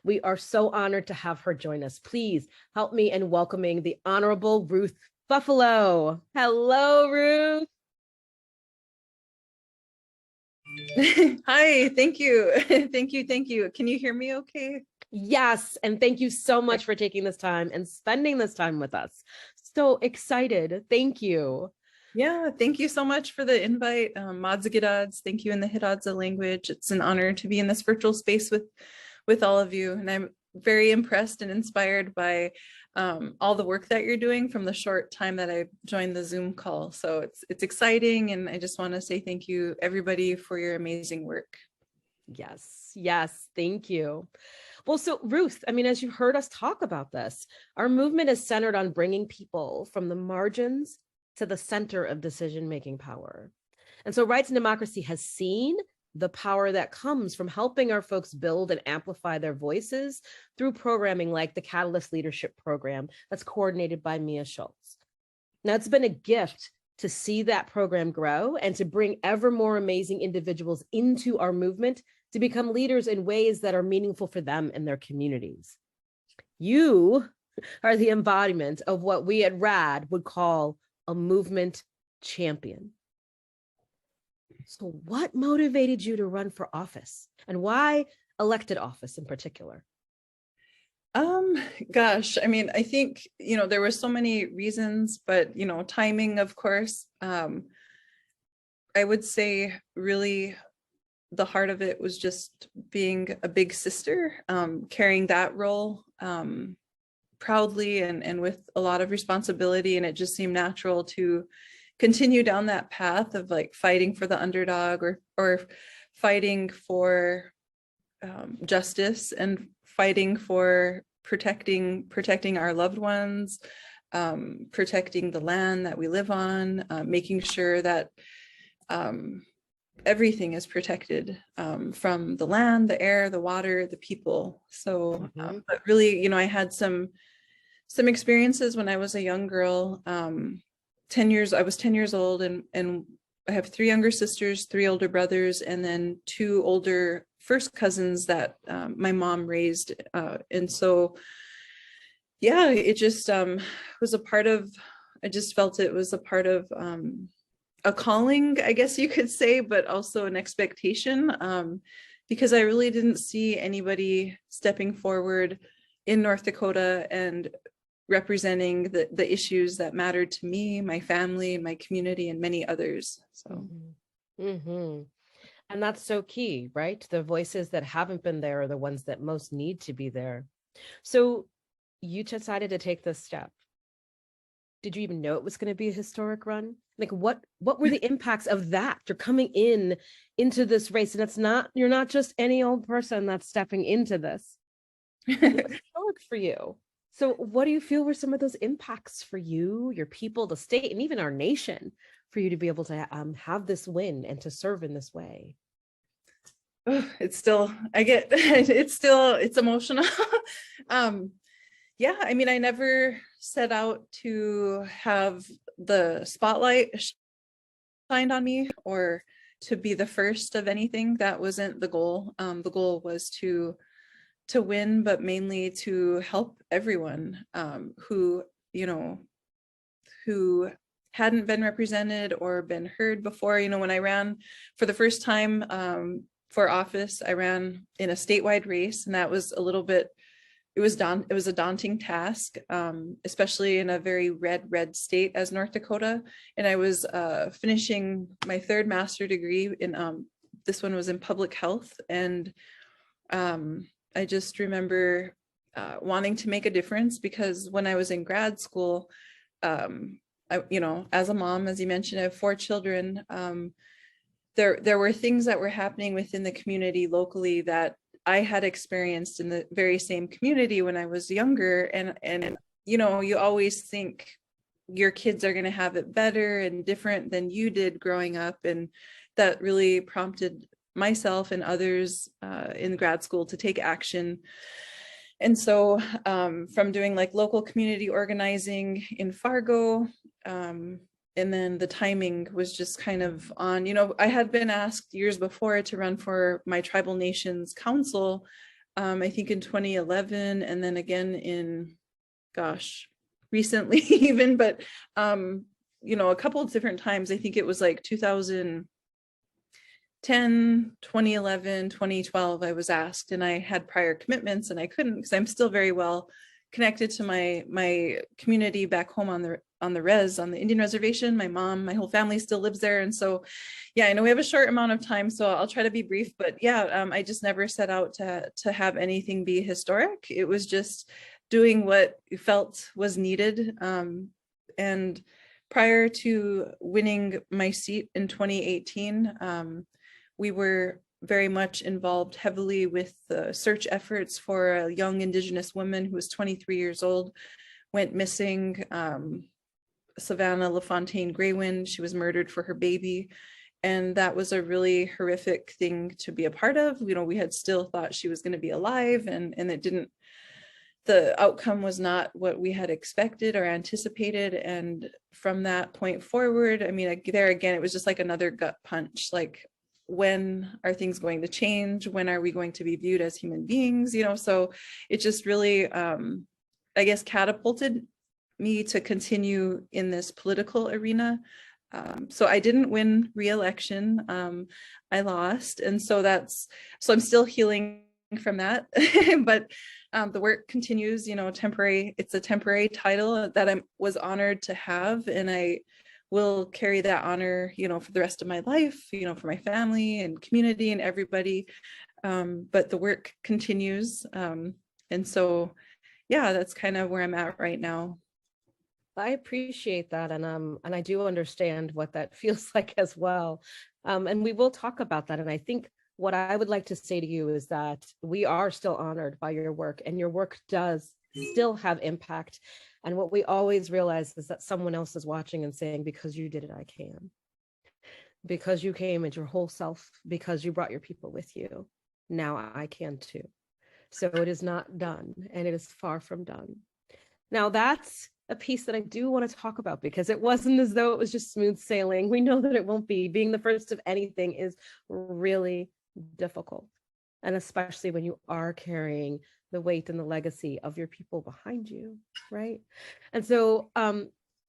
We are so honored to have her join us. Please help me in welcoming the Honorable Ruth Buffalo. Hello, Ruth. Hi, thank you. Thank you. Can you hear me okay? Yes, and thank you so much for taking this time and spending this time with us. So excited. Thank you. Yeah, thank you so much for the invite. Modzigidads, thank you in the Hidadza language. It's an honor to be in this virtual space with all of you. And I'm very impressed and inspired by all the work that you're doing from the short time that I joined the Zoom call. So it's exciting. And I just want to say thank you, everybody, for your amazing work. Yes, thank you. Well, so Ruth, I mean, as you heard us talk about this, our movement is centered on bringing people from the margins to the center of decision-making power. And so Rights and Democracy has seen the power that comes from helping our folks build and amplify their voices through programming like the Catalyst Leadership Program that's coordinated by Mia Schultz. Now, it's been a gift to see that program grow and to bring ever more amazing individuals into our movement to become leaders in ways that are meaningful for them and their communities. You are the embodiment of what we at RAD would call a movement champion. So what motivated you to run for office, and why elected office in particular? Gosh, I mean, I think, there were so many reasons, but, timing, of course. I would say really the heart of it was just being a big sister, carrying that role proudly and with a lot of responsibility. And it just seemed natural to continue down that path of like fighting for the underdog or fighting for justice and fighting for protecting our loved ones, protecting the land that we live on, making sure that everything is protected, from the land, the air, the water, the people. So, but really, I had some experiences when I was a young girl. I was 10 years old, and I have 3 younger sisters, 3 older brothers, and then 2 older first cousins that my mom raised. And so, yeah, it just was a part of, I just felt it was a part of a calling, I guess you could say, but also an expectation, because I really didn't see anybody stepping forward in North Dakota and representing the issues that mattered to me, my family, my community, and many others. So. And that's so key, right? The voices that haven't been there are the ones that most need to be there. So you decided to take this step. Did you even know it was going to be a historic run? Like what were the impacts of that? You're coming into this race, and you're not just any old person that's stepping into this. It's historic for you. So what do you feel were some of those impacts for you, your people, the state, and even our nation, for you to be able to have this win and to serve in this way? It's emotional. Yeah, I mean, I never set out to have the spotlight shined on me or to be the first of anything. That wasn't the goal. The goal was to win, but mainly to help everyone who hadn't been represented or been heard before. When I ran for the first time for office, I ran in a statewide race, and that was it was a daunting task, especially in a very red state as North Dakota. And I was finishing my 3rd master's degree in, this one was in public health. And I just remember wanting to make a difference, because when I was in grad school, as a mom, as you mentioned, I have 4 children. There were things that were happening within the community locally that I had experienced in the very same community when I was younger. And you always think your kids are going to have it better and different than you did growing up. And that really prompted myself and others in grad school to take action. And so from doing like local community organizing in Fargo, and then the timing was just kind of on, I had been asked years before to run for my Tribal Nations Council I think in 2011, and then again in, gosh, recently even, but you know, a couple of different times. I think it was like 2010, 2011, 2012, I was asked, and I had prior commitments and I couldn't, because I'm still very well connected to my community back home on the Indian reservation. My mom, my whole family still lives there. And so, yeah, I know we have a short amount of time, so I'll try to be brief, but yeah, I just never set out to have anything be historic. It was just doing what you felt was needed. And prior to winning my seat in 2018, we were very much involved heavily with the search efforts for a young Indigenous woman who was 23 years old, went missing, Savannah LaFontaine Graywind. She was murdered for her baby. And that was a really horrific thing to be a part of. You know, we had still thought she was going to be alive, and it didn't, the outcome was not what we had expected or anticipated. And from that point forward, I mean, there again, it was just like another gut punch, like, when are things going to change? When are we going to be viewed as human beings? You know, so it just really, I guess, catapulted me to continue in this political arena. So I didn't win re-election. I lost. And so I'm still healing from that, but the work continues, you know, it's a temporary title that I was honored to have. And I will carry that honor, you know, for the rest of my life, you know, for my family and community and everybody. But the work continues. And so, yeah, that's kind of where I'm at right now. I appreciate that. And I do understand what that feels like as well. And we will talk about that. And I think what I would like to say to you is that we are still honored by your work, and your work does still have impact. And what we always realize is that someone else is watching and saying, because you did it, I can. Because you came as your whole self, because you brought your people with you, now I can too. So it is not done, and it is far from done. Now that's a piece that I do want to talk about, because it wasn't as though it was just smooth sailing. We know that it won't be. Being the first of anything is really difficult. And especially when you are carrying the weight and the legacy of your people behind you, right? And so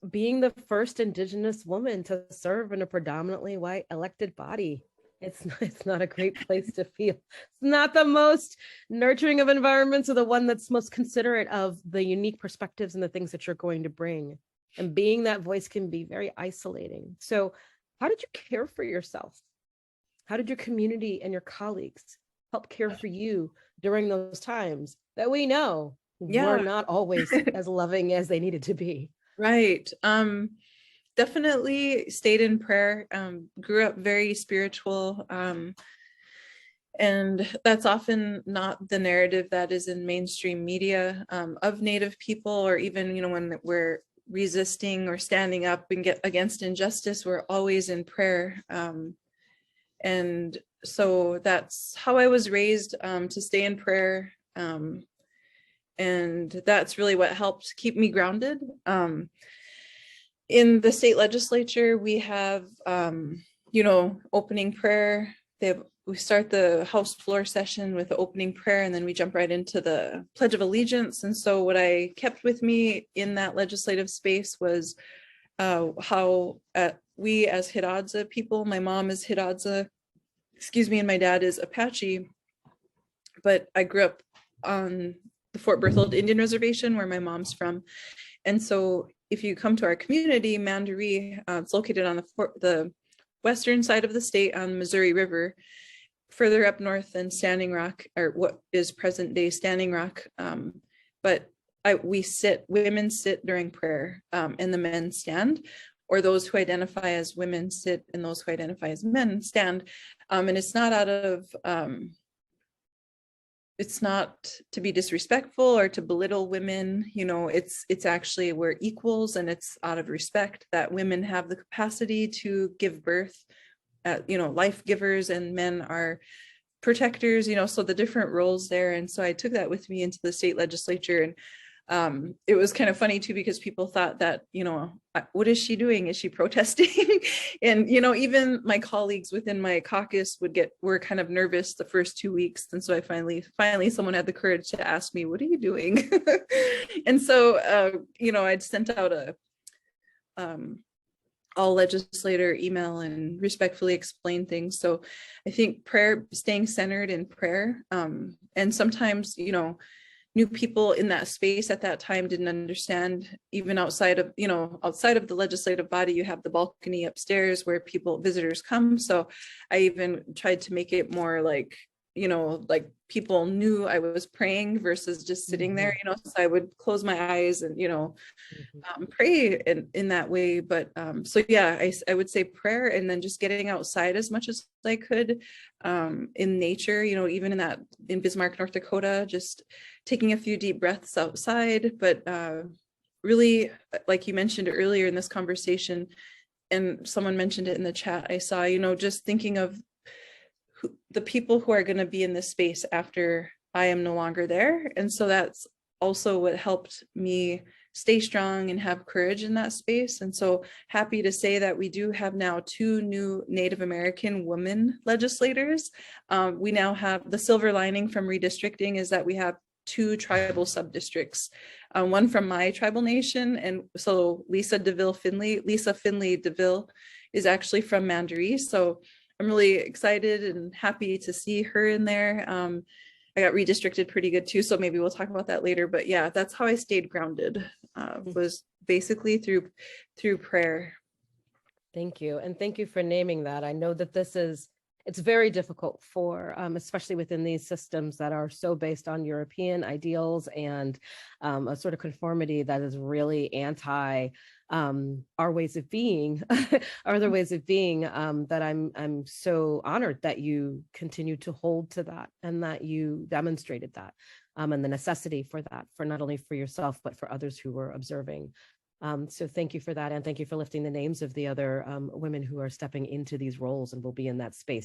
being the first Indigenous woman to serve in a predominantly white elected body, it's not a great place to feel. It's not the most nurturing of environments, or the one that's most considerate of the unique perspectives and the things that you're going to bring. And being that voice can be very isolating. So how did you care for yourself? How did your community and your colleagues help care for you during those times that we know were not always as loving as they needed to be? Right. Definitely stayed in prayer, grew up very spiritual. And that's often not the narrative that is in mainstream media of Native people, or even, you know, when we're resisting or standing up and get against injustice, we're always in prayer. And so that's how I was raised, to stay in prayer. And that's really what helped keep me grounded. In the state legislature, we have, you know, opening prayer. We start the House floor session with the opening prayer, and then we jump right into the Pledge of Allegiance. And so what I kept with me in that legislative space was how we as Hidatsa people, my mom is Hidatsa, and my dad is Apache, but I grew up on the Fort Berthold Indian Reservation, where my mom's from. And so if you come to our community, Mandaree, it's located on the western side of the state on the Missouri River, further up north than Standing Rock, or what is present day Standing Rock. But women sit during prayer, and the men stand, or those who identify as women sit and those who identify as men stand. And it's not out of, it's not to be disrespectful or to belittle women, you know, it's actually, we're equals, and it's out of respect that women have the capacity to give birth, you know, life givers, and men are protectors, you know, so the different roles there. And so I took that with me into the state legislature, and It was kind of funny too, because people thought that, what is she doing? Is she protesting? And, even my colleagues within my caucus were kind of nervous the first 2 weeks. And so I finally someone had the courage to ask me, what are you doing? And so, I'd sent out a all legislator email and respectfully explain things. So I think prayer, staying centered in prayer. And sometimes, new people in that space at that time didn't understand, even outside of the legislative body, you have the balcony upstairs where visitors come. So I even tried to make it more like people knew I was praying versus just sitting there, so I would close my eyes and, pray in that way. But so yeah, I would say prayer, and then just getting outside as much as I could in nature, even in Bismarck, North Dakota, just taking a few deep breaths outside. But really, like you mentioned earlier in this conversation, and someone mentioned it in the chat I saw, just thinking of the people who are going to be in this space after I am no longer there. And so that's also what helped me stay strong and have courage in that space. And so happy to say that we do have now 2 new Native American women legislators. We now have the silver lining from redistricting is that we have 2 tribal subdistricts, one from my tribal nation. And so Lisa Finley DeVille is actually from Mandaree. So I'm really excited and happy to see her in there. I got redistricted pretty good too, so maybe we'll talk about that later. But yeah, that's how I stayed grounded, was basically through prayer. Thank you. And thank you for naming that. I know that it's very difficult for, especially within these systems that are so based on European ideals and a sort of conformity that is really anti our ways of being, other ways of being, that I'm so honored that you continue to hold to that and that you demonstrated that, and the necessity for that, for not only for yourself, but for others who were observing. So thank you for that. And thank you for lifting the names of the other women who are stepping into these roles and will be in that space.